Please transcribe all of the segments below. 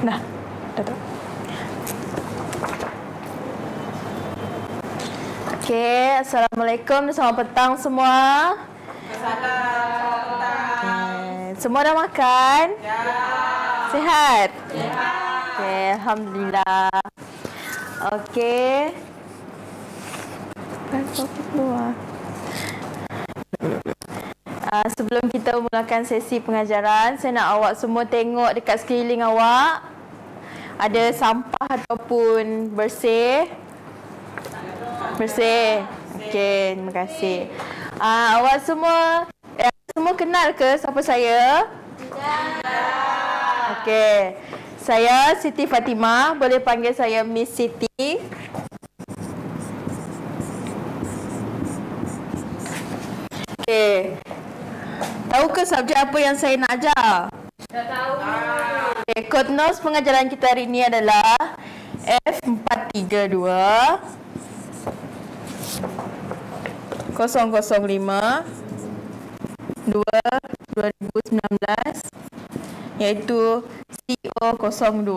Dah. Dah. Okey, Assalamualaikum. Selamat petang semua. Selamat petang. Semua dah makan? Ya. Sihat? Sihat. Okey, alhamdulillah. Okey. Sebelum kita mulakan sesi pengajaran, saya nak awak semua tengok dekat sekeliling awak. Ada sampah ataupun bersih? Bersih. Okey, terima kasih. Awak semua semua kenal ke siapa saya? Tidak. Okey. Saya Siti Fatimah, boleh panggil saya Miss Siti. Okey. Tahu ke subjek apa yang saya nak ajar? Dah tahu. Okay, kod nos pengajaran kita hari ini adalah F432 005 2019, iaitu CO02.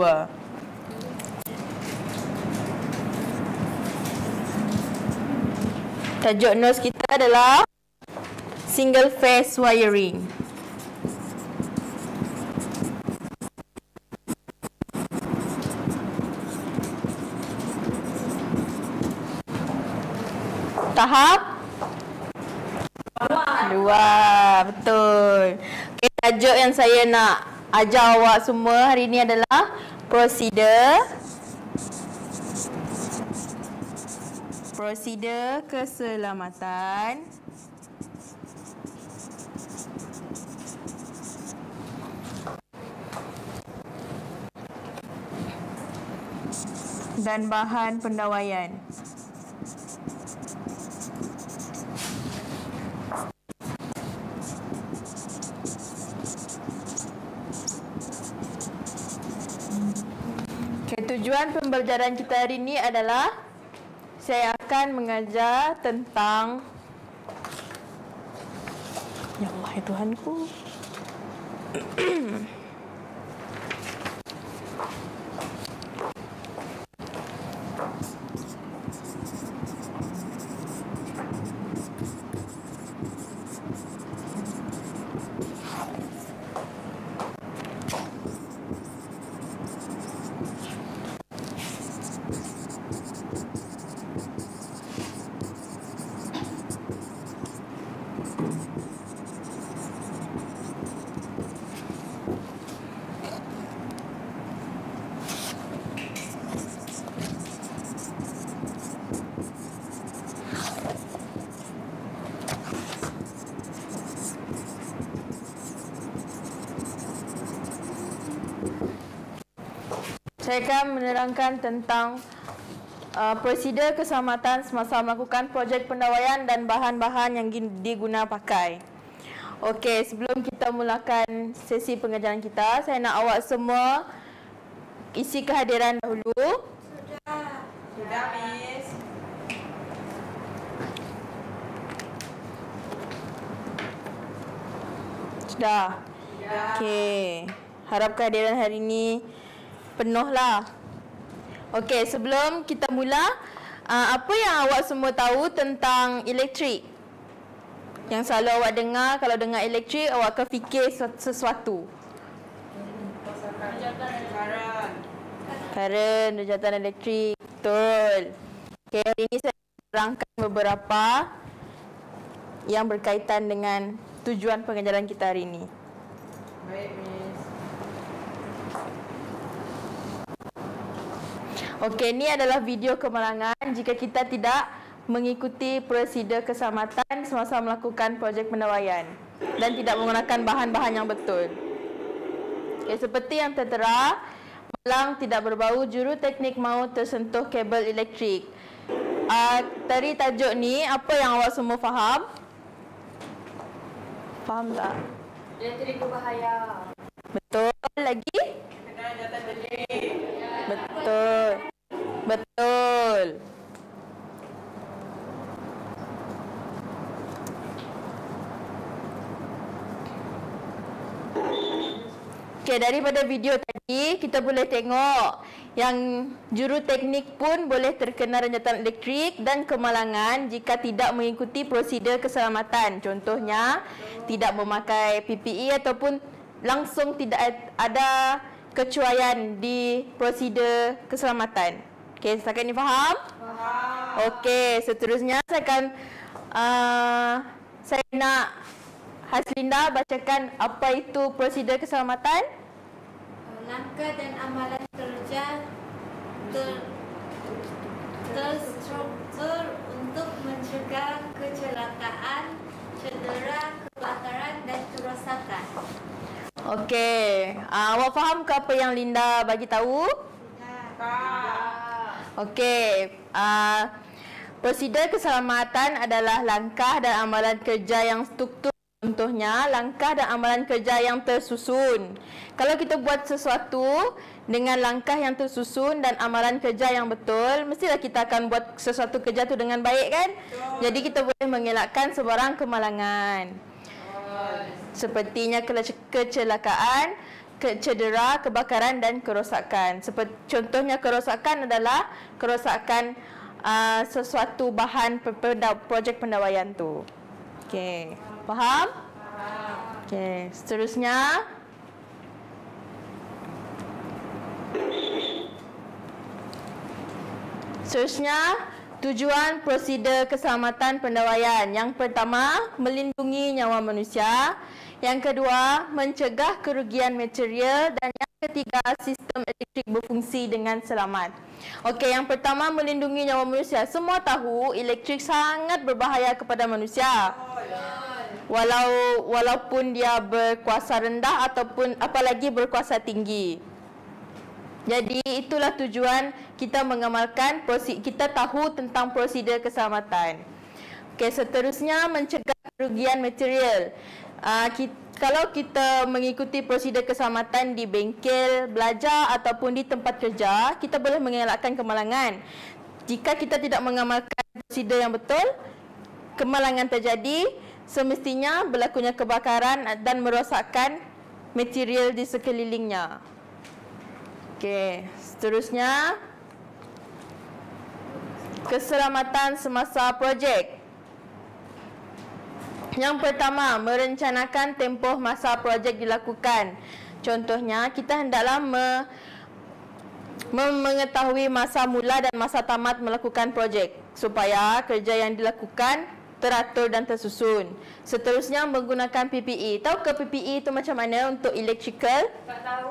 Tajuk nos kita adalah single phase wiring. Tahap dua, betul. Okay, tajuk yang saya nak ajar awak semua hari ini adalah prosedur keselamatan dan bahan pendawaian. Tujuan pembelajaran kita hari ini adalah saya akan mengajar tentang, ya Allah ya Tuhanku, saya akan menerangkan tentang prosedur keselamatan semasa melakukan projek pendawaian dan bahan-bahan yang diguna pakai. Okey, sebelum kita mulakan sesi pengajaran kita, saya nak awak semua isi kehadiran dahulu. Sudah, Miss. Sudah? Okey. Harap kehadiran hari ini penuhlah. Okey, sebelum kita mula, apa yang awak semua tahu tentang elektrik? Yang selalu awak dengar, kalau dengar elektrik, awak akan fikir sesuatu. Karen, jawatan elektrik. Betul. Okey, hari ini saya terangkan beberapa yang berkaitan dengan tujuan pengajaran kita hari ini. Baik, Miss. Okey, ini adalah video kemalangan jika kita tidak mengikuti prosedur keselamatan semasa melakukan projek pendawaian dan tidak menggunakan bahan-bahan yang betul. Okey, seperti yang tertera, malang tidak berbau, juru teknik mahu tersentuh kabel elektrik. Dari tajuk ni, apa yang awak semua faham? Faham tak? Elektrik berbahaya. Betul. Lagi? Kena jawatan elektrik. Betul. Betul. Okey, daripada video tadi kita boleh tengok yang juruteknik pun boleh terkena renjatan elektrik dan kemalangan jika tidak mengikuti prosedur keselamatan. Contohnya, tidak memakai PPE ataupun langsung tidak ada kecuaian di prosedur keselamatan. Okey, setakat ini faham? Faham. Okey, seterusnya saya nak Haslinda bacakan apa itu prosedur keselamatan. Langkah dan amalan kerja terstruktur untuk mencegah kecelakaan, cedera, kebakaran dan kerosakan. Okey, awak faham ke apa yang Linda bagi tahu? Okey, prosedur keselamatan adalah langkah dan amalan kerja yang struktur. Contohnya, langkah dan amalan kerja yang tersusun. Kalau kita buat sesuatu dengan langkah yang tersusun dan amalan kerja yang betul, mestilah kita akan buat sesuatu kerja tu dengan baik, kan? Jadi kita boleh mengelakkan sebarang kemalangan. Sepertinya kecelakaan, cedera, kebakaran dan kerosakan. Contohnya kerosakan adalah kerosakan sesuatu bahan projek pendawaian tu. Okey, faham? Faham. Okey, seterusnya. Tujuan prosedur keselamatan pendawaian. Yang pertama, melindungi nyawa manusia. Yang kedua, mencegah kerugian material. Dan yang ketiga, sistem elektrik berfungsi dengan selamat. Okey, yang pertama, melindungi nyawa manusia. Semua tahu elektrik sangat berbahaya kepada manusia. Walaupun dia berkuasa rendah ataupun apalagi berkuasa tinggi. Jadi itulah tujuan kita mengamalkan, kita tahu tentang prosedur keselamatan. Okey, seterusnya mencegah kerugian material. Kalau kita mengikuti prosedur keselamatan di bengkel, belajar ataupun di tempat kerja, kita boleh mengelakkan kemalangan. Jika kita tidak mengamalkan prosedur yang betul, kemalangan terjadi, semestinya berlakunya kebakaran dan merosakkan material di sekelilingnya. Okey, seterusnya keselamatan semasa projek. Yang pertama, merencanakan tempoh masa projek dilakukan. Contohnya, kita hendaklah mengetahui masa mula dan masa tamat melakukan projek supaya kerja yang dilakukan teratur dan tersusun. Seterusnya, menggunakan PPE. Tahu ke PPE itu macam mana untuk electrical? Tak tahu.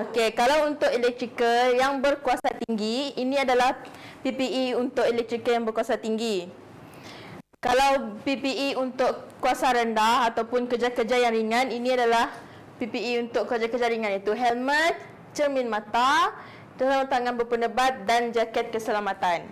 Okey, kalau untuk electrical yang berkuasa tinggi, ini adalah PPE untuk electrical yang berkuasa tinggi. Kalau PPE untuk kuasa rendah ataupun kerja-kerja yang ringan, ini adalah PPE untuk kerja-kerja ringan, iaitu helmet, cermin mata, sarung tangan berpenebat dan jaket keselamatan.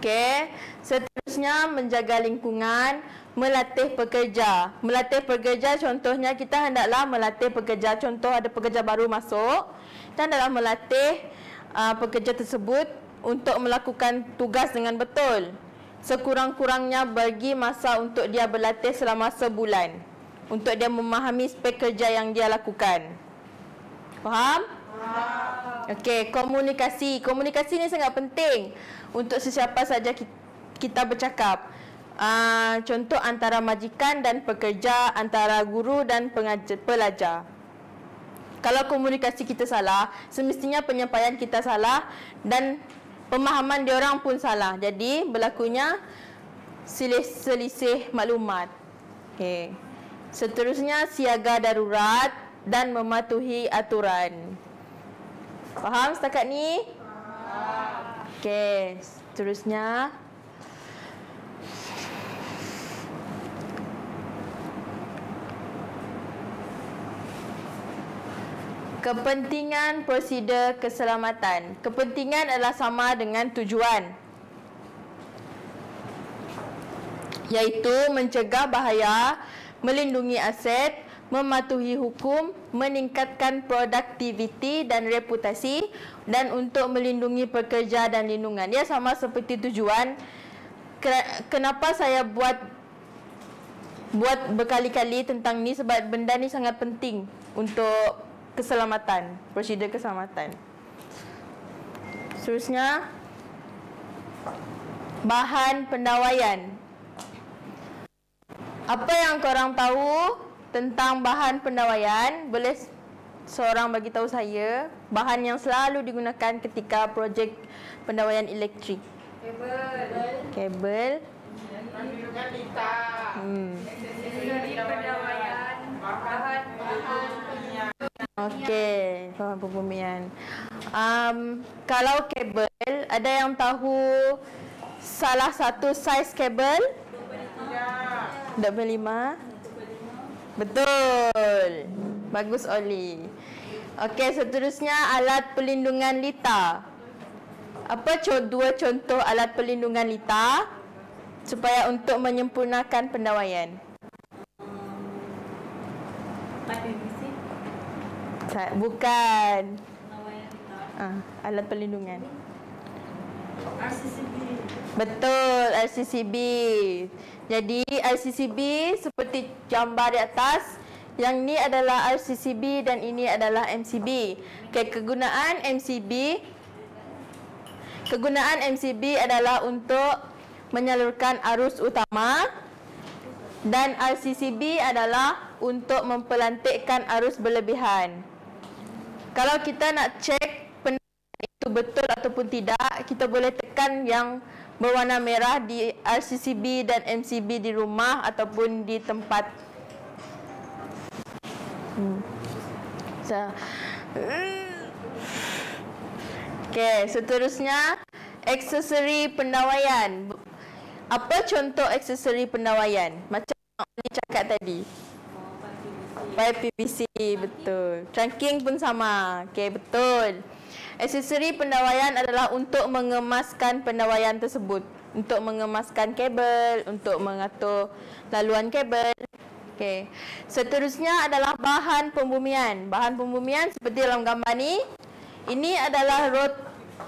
Okey, seterusnya menjaga lingkungan, melatih pekerja. Melatih pekerja contohnya kita hendaklah melatih pekerja. Contoh ada pekerja baru masuk, kita hendaklah melatih pekerja tersebut untuk melakukan tugas dengan betul. Sekurang-kurangnya bagi masa untuk dia berlatih selama sebulan untuk dia memahami spek kerja yang dia lakukan. Faham? Faham. Okey, komunikasi. Komunikasi ni sangat penting untuk sesiapa saja kita bercakap. Contoh antara majikan dan pekerja, antara guru dan pelajar. Kalau komunikasi kita salah, semestinya penyampaian kita salah dan pemahaman diorang pun salah. Jadi berlakunya selisih maklumat. Okey. Seterusnya siaga darurat dan mematuhi aturan. Faham setakat ni? Faham. Okey, seterusnya kepentingan prosedur keselamatan. Kepentingan adalah sama dengan tujuan, iaitu mencegah bahaya, melindungi aset, mematuhi hukum, meningkatkan produktiviti dan reputasi, dan untuk melindungi pekerja dan lindungan. Ia sama seperti tujuan. Kenapa saya buat buat berkali-kali tentang ni sebab benda ni sangat penting untuk keselamatan, prosedur keselamatan. Seterusnya, bahan pendawaian. Apa yang korang tahu tentang bahan pendawaian? Boleh seorang bagi tahu saya bahan yang selalu digunakan ketika projek pendawaian elektrik? Kabel. Kandungan lita. Aksesori pendawaian, bahan pembumian. Okey, bahan pembumian. Kalau kabel, ada yang tahu salah satu saiz kabel? 25. Betul. Bagus Oli. Okey, seterusnya alat pelindungan lita. Apa dua contoh alat pelindungan lita supaya untuk menyempurnakan pendawaian? Bukan. Alat pelindungan. RCCB. Betul, RCCB. Jadi RCCB seperti gambar di atas, yang ni adalah RCCB dan ini adalah MCB. Okay, kegunaan MCB adalah untuk menyalurkan arus utama dan RCCB adalah untuk mempelantikkan arus berlebihan. Kalau kita nak cek itu betul ataupun tidak, kita boleh tekan yang berwarna merah di RCCB dan MCB di rumah ataupun di tempat. Okey, seterusnya aksesori pendawaian. Apa contoh aksesori pendawaian? Macam yang cakap tadi. Pipe PVC, betul. Trunking pun sama. Okey, betul. Aksesori pendawaian adalah untuk mengemaskan pendawaian tersebut, untuk mengemaskan kabel, untuk mengatur laluan kabel. Okey. Seterusnya adalah bahan pembumian. Bahan pembumian seperti dalam gambar ni. Ini adalah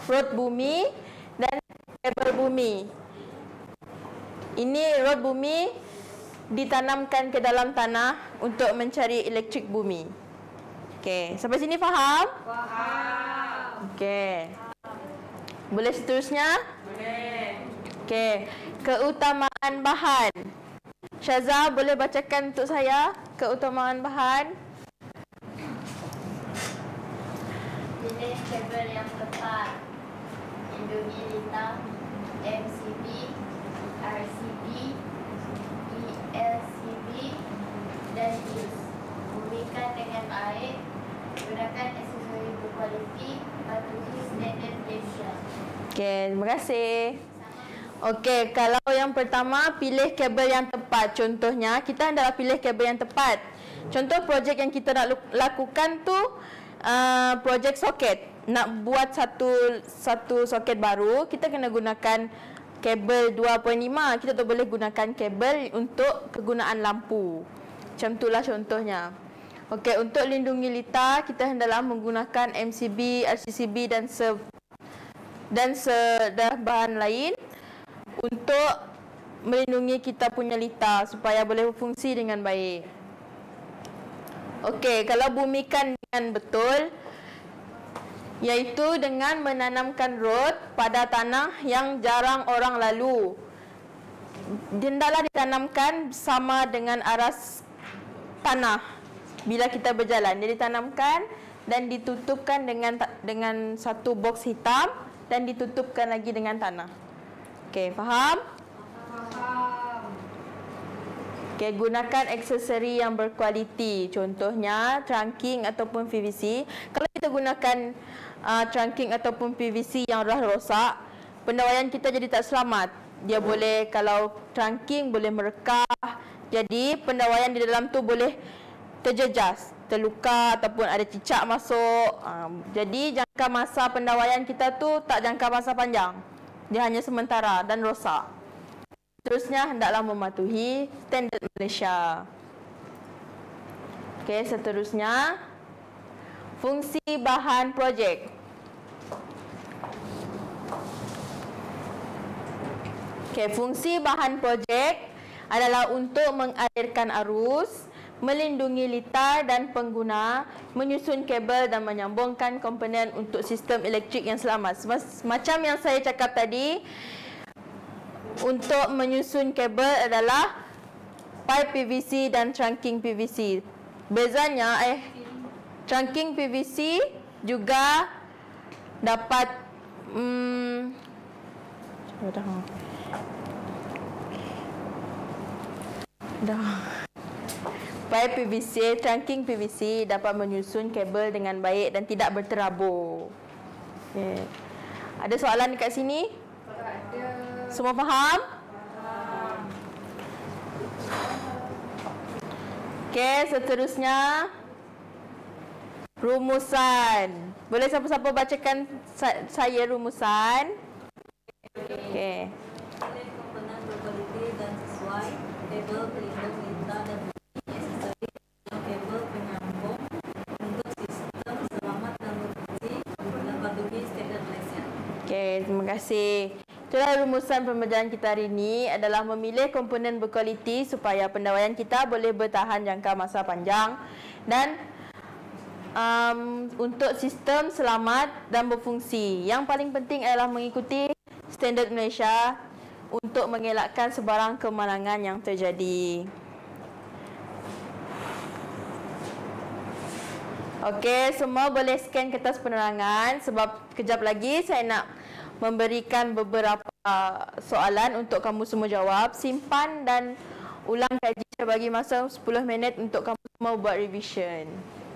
rod bumi dan kabel bumi. Ini rod bumi ditanamkan ke dalam tanah untuk mencari elektrik bumi. Okey, sampai sini faham? Faham. Okey. Boleh seterusnya? Boleh. Okey, keutamaan bahan. Syaza, boleh bacakan untuk saya keutamaan bahan? Pilih kabel yang tepat. Lindungi lita, MCB, RCB, ELCB dan fuse. Bumikan dengan baik. Gunakan aksesori berkualiti. Patuhi standard Malaysia. Okey, terima kasih. Okey, kalau yang pertama, pilih kabel yang tepat. Contohnya, kita hendaklah pilih kabel yang tepat. Contoh projek yang kita nak lakukan tu projek soket. Nak buat satu soket baru, kita kena gunakan kabel 2.5. Kita tak boleh gunakan kabel untuk kegunaan lampu. Macam itulah contohnya. Okey, untuk lindungi lita, kita hendaklah menggunakan MCB, RCCB dan bahan lain untuk melindungi kita punya lita supaya boleh berfungsi dengan baik. Okey, kalau bumikan dengan betul, iaitu dengan menanamkan rod pada tanah yang jarang orang lalu. Hendaklah ditanamkan sama dengan aras tanah bila kita berjalan. Dia ditanamkan dan ditutupkan dengan satu box hitam dan ditutupkan lagi dengan tanah. Okey, faham? Faham. Okey, gunakan aksesori yang berkualiti. Contohnya trunking ataupun PVC. Kalau kita gunakan trunking ataupun PVC yang dah rosak, pendawaian kita jadi tak selamat. Dia boleh, kalau trunking boleh merekah. Jadi pendawaian di dalam tu boleh terjejas, terluka ataupun ada cicak masuk. Jadi jangka masa pendawaian kita tu tak jangka masa panjang. Dia hanya sementara dan rosak. Terusnya hendaklah mematuhi standard Malaysia. Okey, seterusnya fungsi bahan projek. Okey, fungsi bahan projek adalah untuk mengalirkan arus, melindungi litar dan pengguna, menyusun kabel dan menyambungkan komponen untuk sistem elektrik yang selamat. Macam yang saya cakap tadi, untuk menyusun kabel adalah pipe PVC dan trunking PVC. Bezanya, trunking PVC juga dapat pipe PVC, trunking PVC dapat menyusun kabel dengan baik dan tidak berterabur. Okay. Ada soalan dekat sini? Ada. Semua faham? Okey, seterusnya rumusan. Boleh siapa-siapa bacakan saya rumusan? Okey. Komponen berkualiti dan sesuai, kabel pelindung litar dan aksesori kabel penyambung untuk sistem selamat dan berfungsi dan patuhi standard Malaysia. Okey, terima kasih. Itulah rumusan pembelajaran kita hari ini adalah memilih komponen berkualiti supaya pendawaian kita boleh bertahan jangka masa panjang dan untuk sistem selamat dan berfungsi. Yang paling penting adalah mengikuti standard Malaysia untuk mengelakkan sebarang kemalangan yang terjadi. Okey, semua boleh scan kertas penerangan sebab kejap lagi saya nak memberikan beberapa soalan untuk kamu semua jawab. Simpan dan ulang kaji. Saya bagi masa 10 minit untuk kamu semua buat revision.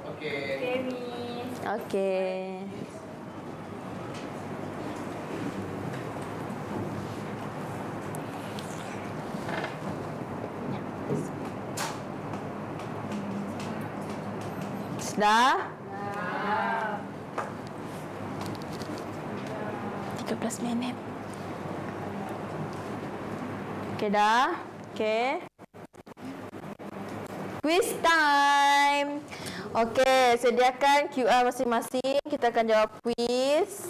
Okey. Miss. Okey. Sudah? 13 minit. Okey dah? Okey. Quiz time. Okey, sediakan QR masing-masing. Kita akan jawab quiz.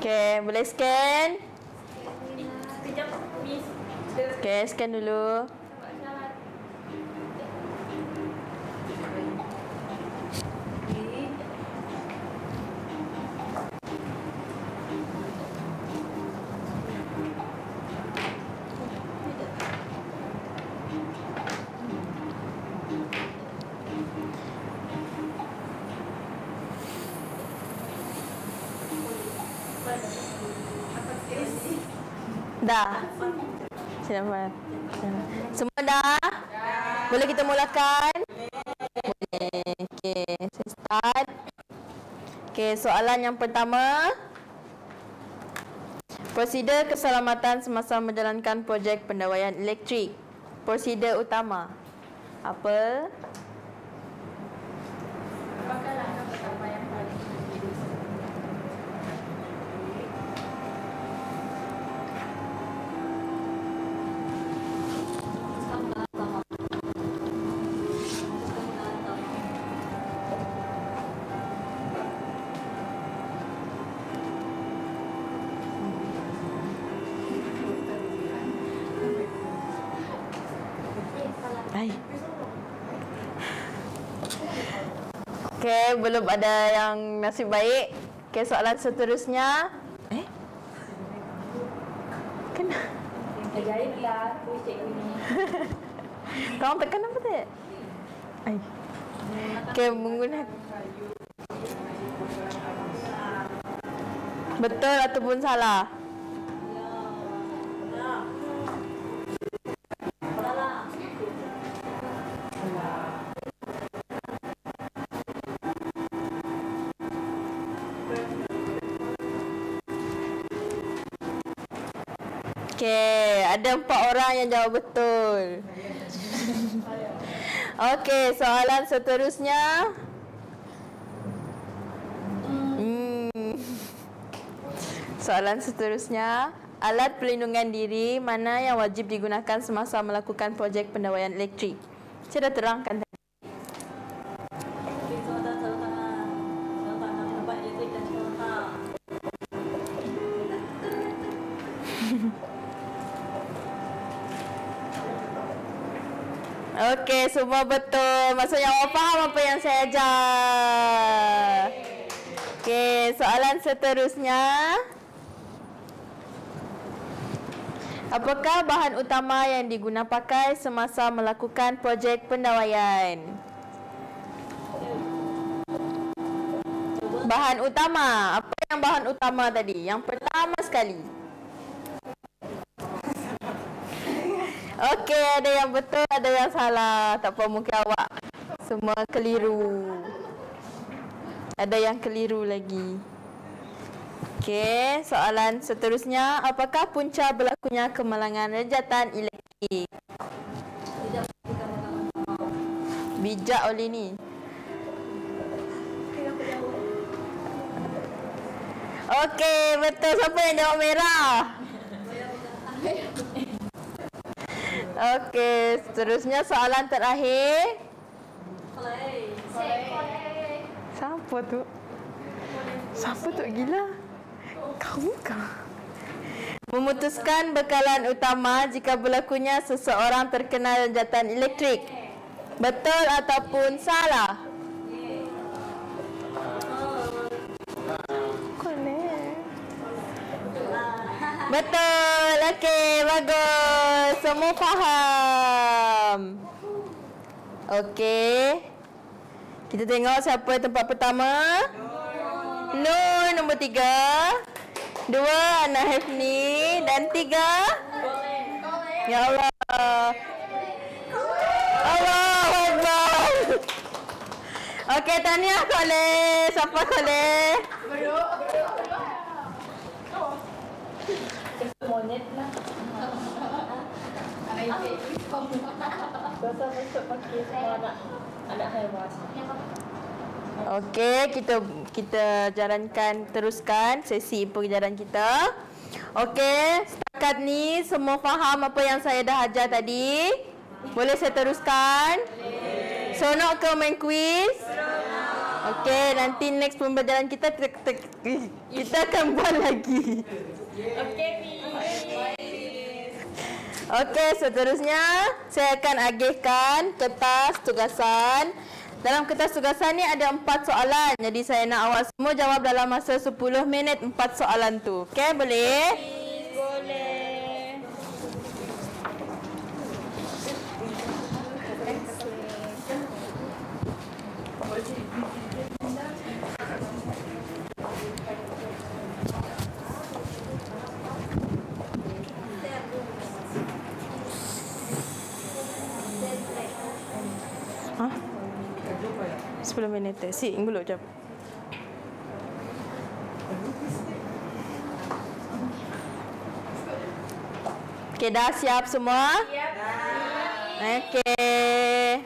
Okey, boleh scan? Sekejap, Miss. Okey, scan dulu. Dah. Silakan. Semua dah? Boleh kita mulakan? Boleh. Okey, saya start. Okey, soalan yang pertama. Prosedur keselamatan semasa menjalankan projek pendawaian elektrik. Prosedur utama. Apa? Apakah langkah pertama yang paling penting? Hai. Okey, belum ada yang nasib baik. Okey, soalan seterusnya. Kena. Ajaib lah, tu cikgu ni. Kau tekan apa tu? Ai. Okey, menggunakan betul ataupun salah? Okey, ada 4 orang yang jawab betul. Okey, soalan seterusnya. Soalan seterusnya alat pelindungan diri mana yang wajib digunakan semasa melakukan projek pendawaian elektrik? Saya dah terangkan tadi. Okey, soalan sarung tangan. Sarung tangan tempat elektrik dan contoh. Okey, semua betul. Maksudnya awak faham apa yang saya ajar. Okey, soalan seterusnya. Apakah bahan utama yang digunakan pakai semasa melakukan projek pendawaian? Bahan utama. Apa yang bahan utama tadi? Yang pertama sekali. Okey, ada yang betul, ada yang salah. Tak apa, mungkin awak semua keliru. Ada yang keliru lagi. Okey, soalan seterusnya. Apakah punca berlakunya kemalangan rejatan elektrik? Tidak kita mengatakan. Bijak oleh ni. Okey, betul. Siapa yang jawab merah? Okey, seterusnya soalan terakhir. Siapa tu? Siapa tu gila? Kamu kah? Memutuskan bekalan utama jika berlakunya seseorang terkena rejatan elektrik. Betul ataupun salah? Betul. Okey, bagus. Semua faham. Okey. Kita tengok siapa tempat pertama. Nur nombor 3. 2 Ana Hefni dan 3 Ya Allah. Allahu Akbar. Okey, tahniah Koleh. Siapa Koleh? Monyet lah. Biasa masuk pakai semua anak haiwan. Okey, kita jalankan, teruskan sesi pengajaran kita. Okey, setakat ni semua faham apa yang saya dah ajar tadi? Boleh saya teruskan? Seronok ke main quiz? Okey, nanti next pembelajaran kita akan buat lagi. Okey, Okey, seterusnya saya akan agihkan kertas tugasan. Dalam kertas tugasan ni ada 4 soalan. Jadi saya nak awak semua jawab dalam masa 10 minit 4 soalan tu. Okey, boleh? boleh. Ha? 10 minit. Si, dulu jap. Okey, dah siap semua? Okey.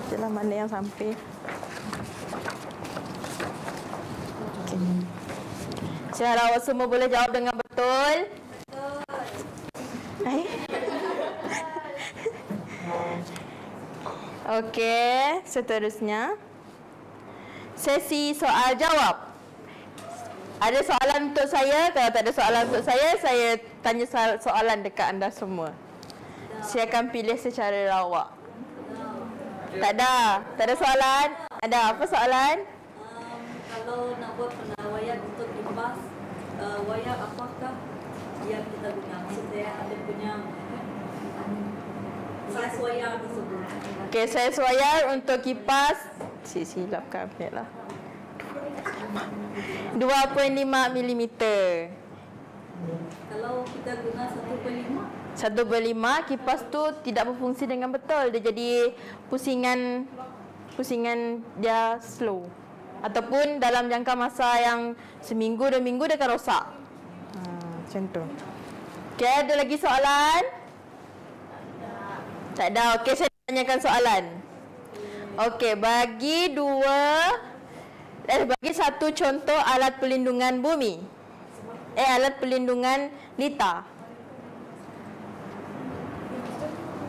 Jalan mana yang sampai? Okay. Saya harap awak semua boleh jawab dengan betul. Okey, seterusnya sesi soal jawab. Ada soalan untuk saya? Kalau tak ada soalan untuk saya tanya soalan dekat anda semua. Saya akan pilih secara rawak. Tak ada? Tak ada soalan? Ada apa soalan? Kalau nak buat pendawaian untuk kipas, wayar apakah yang kita guna? Maksud saya ada punya size wayar tersebut. Okey, saya wayar untuk kipas. Silapkan ambil lah. 2.5 mm. Kalau kita guna 1.5, 1/5 kipas tu tidak berfungsi dengan betul. Dia jadi pusingan dia slow. Ataupun dalam jangka masa yang seminggu 2 minggu dia akan rosak. Macam tu. Okey, ada lagi soalan? Tak ada. Okey, saya tanyakan soalan. Okey, bagi satu contoh alat pelindungan bumi. alat pelindungan lita.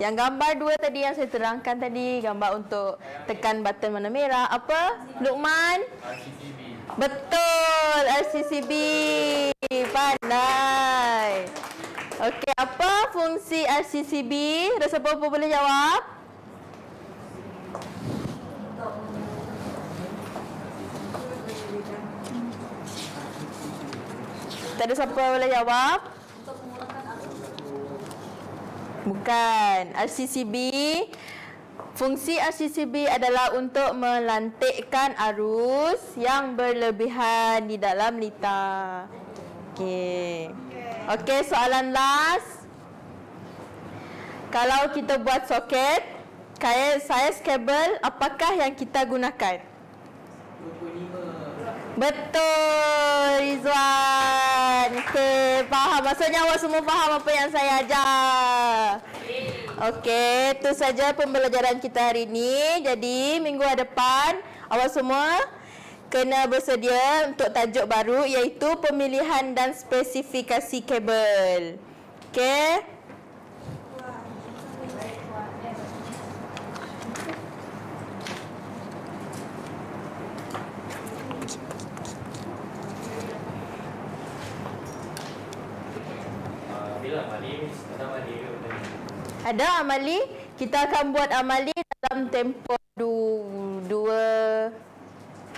Yang gambar 2 tadi yang saya terangkan tadi, gambar untuk tekan button warna merah. Apa? Luqman? RCCB. Betul, RCCB. Pandai. Okey, apa fungsi RCCB? Ada siapa boleh jawab? Tak ada siapa boleh jawab? Bukan. RCCB, fungsi RCCB adalah untuk melantikkan arus yang berlebihan di dalam lita. Okey. Okey, soalan last. Kalau kita buat soket, saiz kabel apakah yang kita gunakan? 25. Betul, Rizwan. Okey, faham. Maksudnya awak semua faham apa yang saya ajar. Okey, itu saja pembelajaran kita hari ini. Jadi, minggu depan awak semua kena bersedia untuk tajuk baru iaitu pemilihan dan spesifikasi kabel. Okey? Bila Amali, ada Amali. Ada amali? Kita akan buat amali dalam tempoh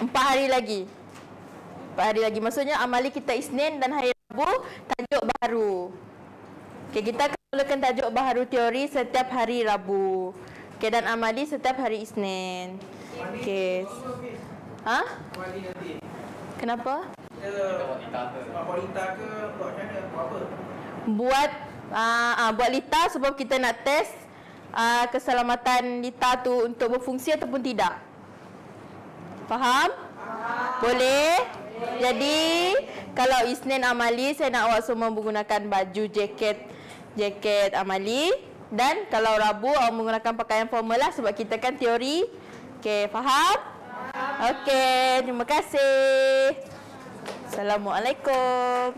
4 hari lagi. 4 hari lagi. Maksudnya amali kita Isnin dan hari Rabu tajuk baru. Okey, kita akan mulakan tajuk baru teori setiap hari Rabu. Okey, dan amali setiap hari Isnin. Okey. Ha? Amali nanti. Kenapa? Kita buat lita ke? Buat lita ke? Buat macam mana? Buat apa? Buat lita sebab kita nak test keselamatan lita tu untuk berfungsi ataupun tidak. Faham? Boleh? Jadi kalau Isnin amali, saya nak awak semua menggunakan baju jaket amali, dan kalau Rabu awak menggunakan pakaian formal lah sebab kita kan teori. Okey, faham? Okey, terima kasih. Assalamualaikum.